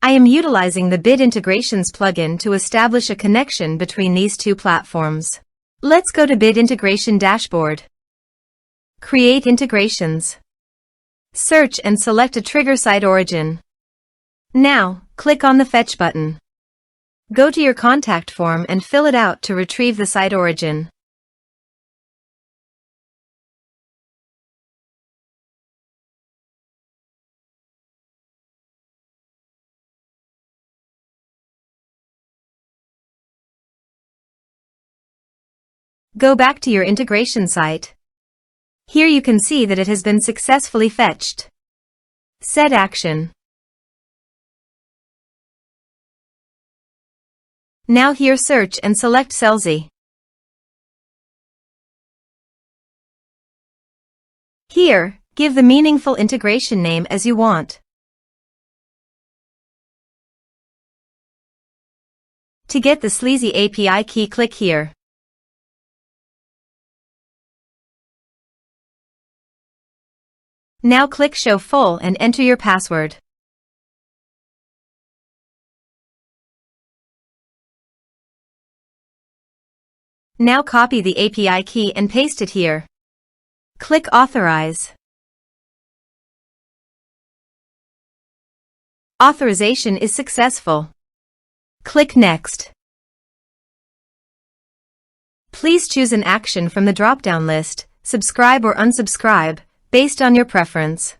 I am utilizing the Bit Integrations plugin to establish a connection between these two platforms. Let's go to Bit Integration Dashboard. Create integrations. Search and select a trigger SiteOrigin. Now, click on the Fetch button. Go to your contact form and fill it out to retrieve the SiteOrigin. Go back to your integration site. Here you can see that it has been successfully fetched. Set action. Now here search and select Selzy. Here, give the meaningful integration name as you want. To get the Selzy API key, click here. Now click Show Full and enter your password. Now copy the API key and paste it here. Click Authorize. Authorization is successful. Click Next. Please choose an action from the drop-down list, subscribe or unsubscribe, based on your preference.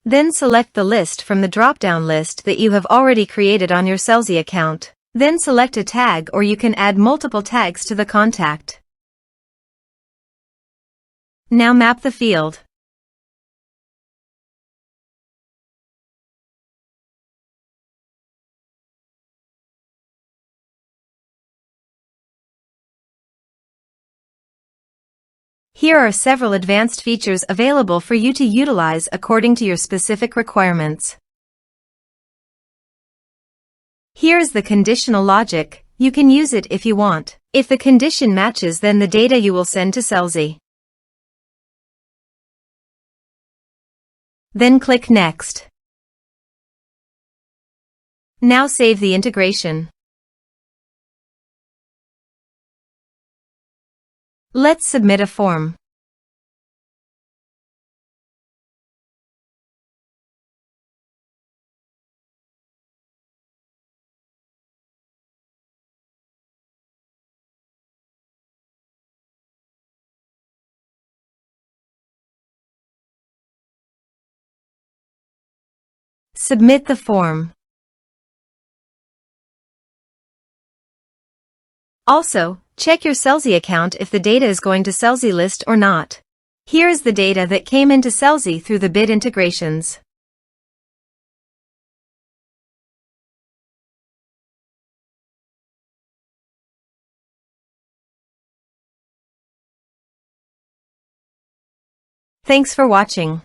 Then select the list from the drop-down list that you have already created on your Selzy account. Then select a tag, or you can add multiple tags to the contact. Now map the field. Here are several advanced features available for you to utilize according to your specific requirements. Here is the conditional logic. You can use it if you want. If the condition matches, then the data you will send to Selzy. Then click Next. Now save the integration. Let's submit a form. Submit the form. Also, check your Selzy account if the data is going to Selzy list or not. Here is the data that came into Selzy through the Bit Integrations. Thanks for watching.